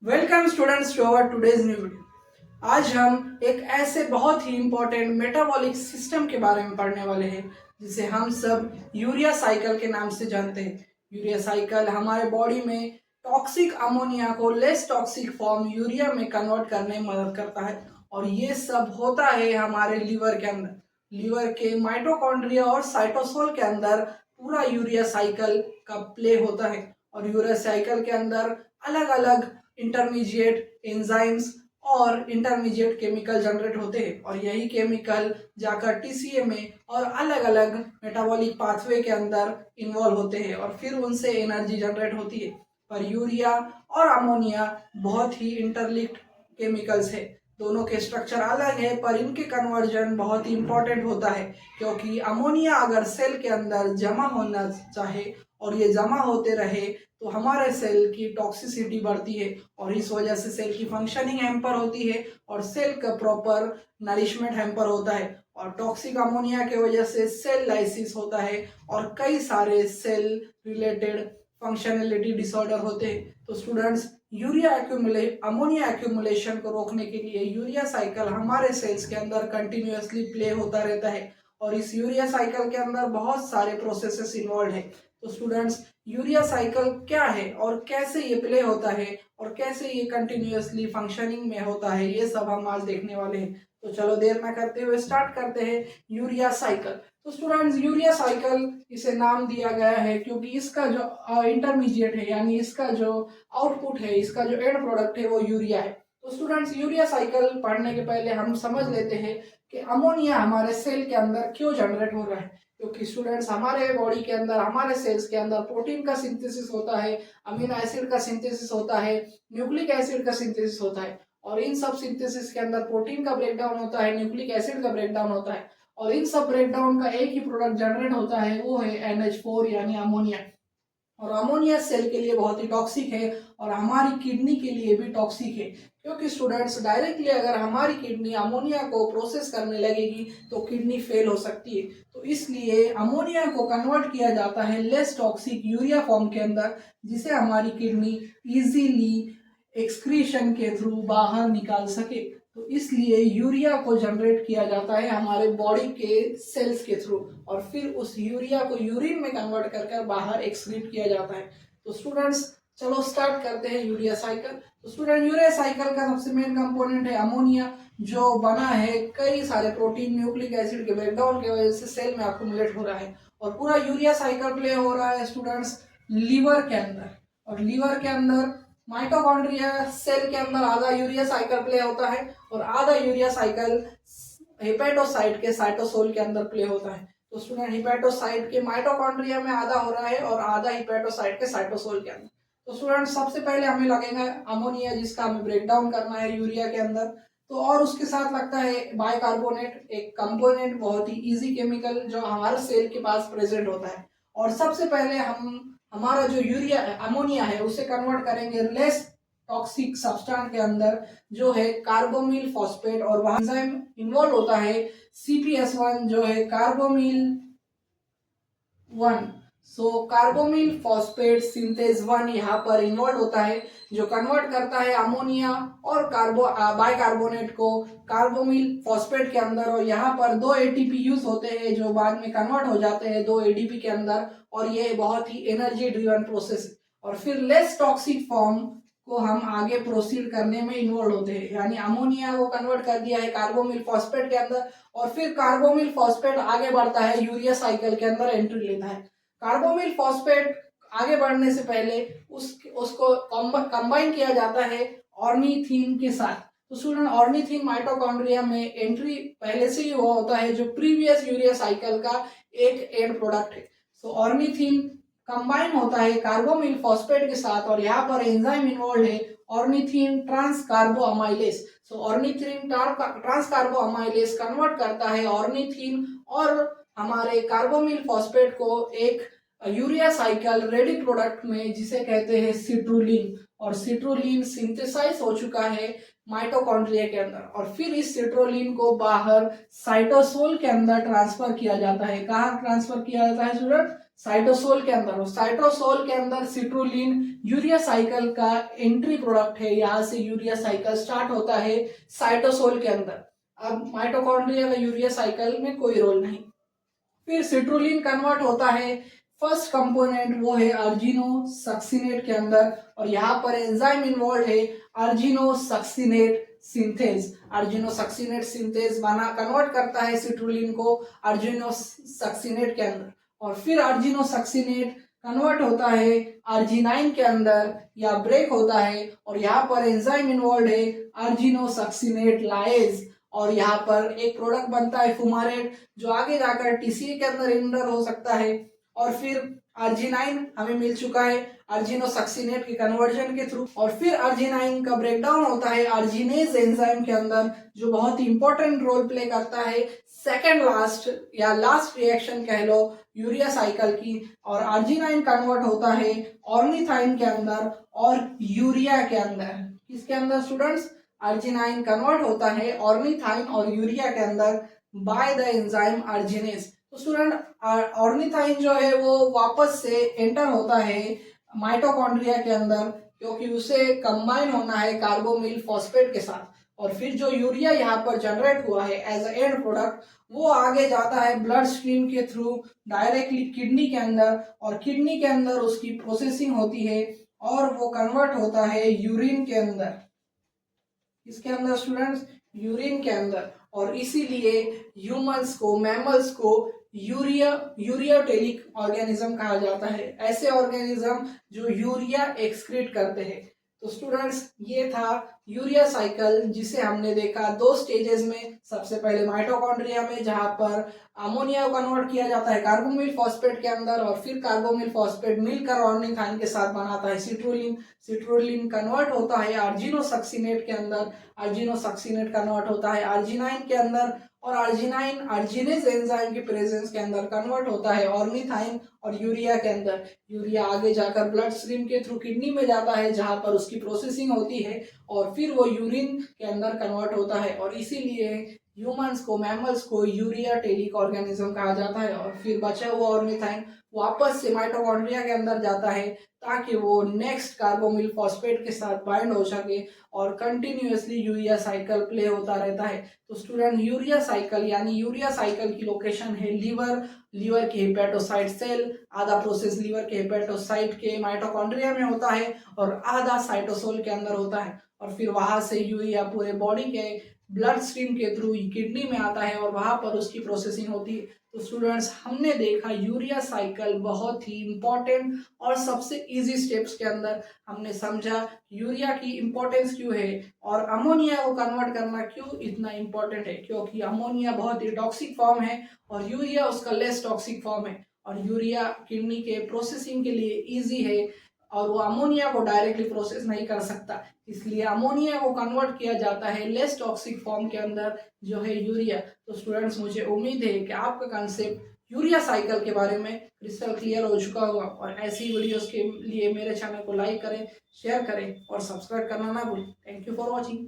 Welcome students to our today's new video. आज हम एक ऐसे बहुत ही इंपॉर्टेंट मेटाबॉलिक सिस्टम के बारे में पढ़ने वाले हैं जिसे हम सब यूरिया साइकिल के नाम से जानते हैं। यूरिया साइकिल हमारे बॉडी में टॉक्सिक अमोनिया को लेस टॉक्सिक फॉर्म यूरिया में कन्वर्ट करने में मदद करता है और ये सब होता है हमारे लीवर के अंदर। लीवर के माइटोकॉन्ड्रिया और साइटोसोल के अंदर पूरा यूरिया साइकिल का प्ले होता है और यूरिया साइकिल के अंदर अलग अलग इंटरमीडिएट एंजाइम्स और इंटरमीडिएट केमिकल जनरेट होते हैं और यही केमिकल जाकर टीसीए में और अलग अलग मेटाबॉलिक पाथवे के अंदर इन्वॉल्व होते हैं और फिर उनसे एनर्जी जनरेट होती है। पर यूरिया और अमोनिया बहुत ही इंटरलिंक्ड केमिकल्स है। दोनों के स्ट्रक्चर अलग है पर इनके कन्वर्जन बहुत ही इंपॉर्टेंट होता है क्योंकि अमोनिया अगर सेल के अंदर जमा होना चाहे और ये जमा होते रहे तो हमारे सेल की टॉक्सिसिटी बढ़ती है और इस वजह से सेल की फंक्शनिंग हैम्पर होती है और सेल का प्रॉपर नरिशमेंट हैम्पर होता है और टॉक्सिक अमोनिया के वजह से सेल लाइसिस होता है और कई सारे सेल रिलेटेड फंक्शनलिटी डिसऑर्डर होते हैं। तो स्टूडेंट्स अमोनिया एक्यूमुलेशन को रोकने के लिए यूरिया साइकिल हमारे सेल्स के अंदर कंटिन्यूअसली प्ले होता रहता है और इस यूरिया साइकिल के अंदर बहुत सारे प्रोसेसेस इन्वॉल्व है। तो स्टूडेंट्स यूरिया साइकिल क्या है और कैसे ये प्ले होता है और कैसे ये कंटिन्यूअसली फंक्शनिंग में होता है, ये सब हम आज देखने वाले हैं। तो चलो देर ना करते हुए स्टार्ट करते हैं यूरिया साइकिल। तो स्टूडेंट्स यूरिया साइकिल इसे नाम दिया गया है क्योंकि इसका जो इंटरमीडिएट है यानी इसका जो आउटपुट है, इसका जो एंड प्रोडक्ट है वो यूरिया है। तो स्टूडेंट्स यूरिया साइकिल पढ़ने के पहले हम समझ लेते हैं कि अमोनिया हमारे सेल के अंदर क्यों जनरेट हो रहा है। क्योंकि स्टूडेंट्स हमारे बॉडी के अंदर, हमारे सेल्स के अंदर प्रोटीन का सिंथेसिस होता है, अमीनो एसिड का सिंथेसिस होता है, न्यूक्लिक एसिड का सिंथेसिस होता है और इन सब सिंथेसिस के अंदर प्रोटीन का ब्रेकडाउन होता है, न्यूक्लिक एसिड का ब्रेकडाउन होता है और इन सब ब्रेकडाउन का एक ही प्रोडक्ट जनरेट होता है, वो है NH4 यानी अमोनिया। और अमोनिया सेल के लिए बहुत ही टॉक्सिक है और हमारी किडनी के लिए भी टॉक्सिक है क्योंकि स्टूडेंट्स डायरेक्टली अगर हमारी किडनी अमोनिया को प्रोसेस करने लगेगी तो किडनी फेल हो सकती है। तो इसलिए अमोनिया को कन्वर्ट किया जाता है लेस टॉक्सिक यूरिया फॉर्म के अंदर जिसे हमारी किडनी इजीली एक्सक्रीशन के थ्रू बाहर निकाल सके। तो इसलिए यूरिया को जनरेट किया जाता है हमारे बॉडी के सेल्स के थ्रू और फिर उस यूरिया को यूरिन में कन्वर्ट कर बाहर एक्सक्रीट किया जाता है। तो स्टूडेंट्स चलो स्टार्ट करते हैं यूरिया साइकिल। तो स्टूडेंट यूरिया साइकिल का सबसे मेन कंपोनेंट है अमोनिया जो बना है कई सारे प्रोटीन न्यूक्लिक एसिड के ब्रेकडाउन की वजह से सेल में अक्यूमुलेट हो रहा है और पूरा यूरिया साइकिल प्ले हो रहा है स्टूडेंट्स लीवर के अंदर। और लीवर के अंदर माइटोकॉन्ड्रिया सेल के अंदर आधा यूरिया साइकिल प्ले होता है और आधा यूरिया साइकिल हेपेटोसाइट के साइटोसोल के अंदर प्ले होता है। तो स्टूडेंट हेपेटोसाइट के माइटोकॉन्ड्रिया में आधा हो रहा है और आधा हेपेटोसाइट के साइटोसोल के अंदर। तो स्टूडेंट सबसे पहले हमें लगेगा अमोनिया जिसका हमें ब्रेक डाउन करना है यूरिया के अंदर। तो और उसके साथ लगता है बाइकार्बोनेट, एक कंपोनेंट बहुत ही इजी केमिकल जो हमारे सेल के पास प्रेजेंट होता है। और सबसे पहले हम हमारा जो यूरिया अमोनिया है उसे कन्वर्ट करेंगे लेस टॉक्सिक सब्सटेंस के अंदर जो है कार्बोमिल फॉस्फेट और वहां एंजाइम इन्वॉल्व होता है CPS1 जो है कार्बोमिल 1। सो कार्बोमिल फॉस्फेट सिंथेज 1 यहाँ पर इन्वॉल्व होता है जो कन्वर्ट करता है अमोनिया और बाइकार्बोनेट को कार्बोमिल फॉस्फेट के अंदर और यहाँ पर 2 ATP यूज होते हैं जो बाद में कन्वर्ट हो जाते हैं 2 ADP के अंदर और ये बहुत ही एनर्जी ड्रिवन प्रोसेस है। और फिर लेस टॉक्सिक फॉर्म को हम आगे प्रोसीड करने में इन्वॉल्व होते हैं यानी अमोनिया को कन्वर्ट कर दिया है कार्बोमिल फॉस्फेट के अंदर और फिर कार्बोमिल फॉस्फेट आगे बढ़ता है यूरिया साइकिल के अंदर एंट्री लेता है। कार्बोमिल फॉस्फेट आगे बढ़ने से पहले उसको कंबाइन किया जाता है ऑर्निथीन के साथ। तो स्टूडेंट ऑर्निथीन माइटोकॉन्ड्रिया में एंट्री पहले से ही हुआ होता है जो प्रीवियस यूरिया साइकिल का एक एंड प्रोडक्ट है। सो ऑर्निथीन कंबाइन होता है कार्बोमिल फॉस्फेट के साथ और यहाँ पर एंजाइम इन्वॉल्व है ऑर्निथीन ट्रांस कार्बो अमाइलेज। सो ऑर्निथीन ट्रांस कार्बो अमाइलेज कन्वर्ट करता है ऑर्निथीन और हमारे कार्बोमिल फॉस्फेट को एक यूरिया साइकिल रेडी प्रोडक्ट में जिसे कहते हैं सिट्रुलिन और सिट्रुलिन सिंथेसाइज हो चुका है माइटोकॉन्ड्रिया के अंदर और फिर इस सिट्रुलिन को बाहर साइटोसोल के अंदर ट्रांसफर किया जाता है। कहाँ ट्रांसफर किया जाता है स्टूडेंट? साइटोसोल के अंदर, और साइटोसोल के अंदर सिट्रुलिन यूरिया साइकिल का एंट्री प्रोडक्ट है। यहाँ से यूरिया साइकिल स्टार्ट होता है साइटोसोल के अंदर। अब माइटोकॉन्ड्रिया का यूरिया साइकिल में कोई रोल नहीं। फिर सिट्रुलिन कन्वर्ट होता है, फर्स्ट कंपोनेंट वो है अर्जिनो सक्सिनेट के अंदर, और यहाँ पर एंजाइम इन्वॉल्व है अर्जिनो सक्सिनेट सिंथेज। अर्जिनो सक्सिनेट सिंथेज बना कन्वर्ट करता है सिट्रुलिन को अर्जिनो सक्सिनेट के अंदर, और फिर अर्जिनो सक्सिनेट कन्वर्ट होता है अर्जिनाइन के अंदर या ब्रेक होता है, और यहाँ पर एंजाइम इन्वॉल्व है अर्जिनो सक्सिनेट लाइज, और यहाँ पर एक प्रोडक्ट बनता है फुमारेट जो आगे जाकर टीसीए के अंदर इंटर हो सकता है। और फिर अर्जिनाइन हमें मिल चुका है अर्जिनो सक्सिनेट के कन्वर्जन के थ्रू, और फिर अर्जिनाइन का ब्रेकडाउन होता है अर्जिनेज एंजाइम के अंदर जो बहुत ही इंपॉर्टेंट रोल प्ले करता है सेकेंड लास्ट या लास्ट रिएक्शन कह लो यूरिया साइकिल की, और अर्जिनाइन कन्वर्ट होता है ऑर्निथाइन के अंदर और यूरिया के अंदर। किसके अंदर स्टूडेंट्स? अर्जिनाइन कन्वर्ट होता है ऑर्निथाइन और यूरिया के अंदर बाय द एंजाइम अर्जिनेज। तो स्टूडेंट ऑर्निथाइन जो है वो वापस से एंटर होता है माइटोकॉन्ड्रिया के अंदर, क्योंकि उसे कंबाइन होना है कार्बोमिल फॉस्फेट के साथ, और फिर जो यूरिया यहाँ पर जनरेट हुआ है एज ए एंड प्रोडक्ट वो आगे जाता है ब्लड स्ट्रीम के थ्रू डायरेक्टली किडनी के अंदर, और किडनी के अंदर उसकी प्रोसेसिंग होती है और वो कन्वर्ट होता है यूरिन के अंदर। इसके अंदर स्टूडेंट्स? यूरिन के अंदर। और इसीलिए ह्यूमंस को, मैमल्स को यूरियोटेलिक ऑर्गेनिज्म कहा जाता है, ऐसे ऑर्गेनिज्म जो यूरिया एक्सक्रीट करते हैं। तो स्टूडेंट्स ये था यूरिया साइकिल जिसे हमने देखा दो स्टेजेस में। सबसे पहले माइटोकॉन्ड्रिया में जहां पर अमोनिया को कन्वर्ट किया जाता है कार्बोमिल फॉस्फेट के अंदर, और फिर कार्बोमिल फॉस्फेट मिलकर ऑर्निथाइन के साथ बनाता है सिट्रुलिन। सिट्रुलिन कन्वर्ट होता है अर्जिनो सक्सिनेट के अंदर, अर्जिनो सक्सिनेट कन्वर्ट होता है अर्जिनाइन के अंदर, और अर्जिनाइन अर्जिनेज एंजाइम के प्रेजेंस के अंदर कन्वर्ट होता है ऑर्निथाइन और यूरिया के अंदर। यूरिया आगे जाकर ब्लड स्ट्रीम के थ्रू किडनी में जाता है जहां पर उसकी प्रोसेसिंग होती है, और फिर वो यूरिन के अंदर कन्वर्ट होता है, और इसीलिए ह्यूमंस को, मैमल्स को यूरियोटेलिक ऑर्गेनिज्म कहा जाता है। और फिर बचा हुआ ऑर्निथाइन वापस से माइटोकॉन्ड्रिया के अंदर जाता है ताकि वो नेक्स्ट कार्बोमिल फॉस्फेट के साथ बाइंड हो सके और कंटिन्यूअसली यूरिया साइकिल प्ले होता रहता है। तो स्टूडेंट यूरिया साइकिल यानी यूरिया साइकिल की लोकेशन है लीवर, लीवर के हेपेटोसाइट सेल, आधा प्रोसेस लीवर के हेपेटोसाइट के माइटोकॉन्ड्रिया में होता है और आधा साइटोसोल के अंदर होता है, और फिर वहां से यूरिया पूरे बॉडी के ब्लड स्ट्रीम के थ्रू किडनी में आता है और वहां पर उसकी प्रोसेसिंग होती है। तो स्टूडेंट्स हमने देखा यूरिया साइकिल बहुत ही इंपॉर्टेंट और सबसे इजी स्टेप्स के अंदर हमने समझा यूरिया की इंपॉर्टेंस क्यों है और अमोनिया को कन्वर्ट करना क्यों इतना इंपॉर्टेंट है, क्योंकि अमोनिया बहुत ही टॉक्सिक फॉर्म है और यूरिया उसका लेस टॉक्सिक फॉर्म है, और यूरिया किडनी के प्रोसेसिंग के लिए इजी है और वो अमोनिया को डायरेक्टली प्रोसेस नहीं कर सकता, इसलिए अमोनिया को कन्वर्ट किया जाता है लेस टॉक्सिक फॉर्म के अंदर जो है यूरिया। तो स्टूडेंट्स मुझे उम्मीद है कि आपका कंसेप्ट यूरिया साइकिल के बारे में क्रिस्टल क्लियर हो चुका होगा, और ऐसी वीडियोस के लिए मेरे चैनल को लाइक करें, शेयर करें और सब्सक्राइब करना ना भूलें। Thank you for watching.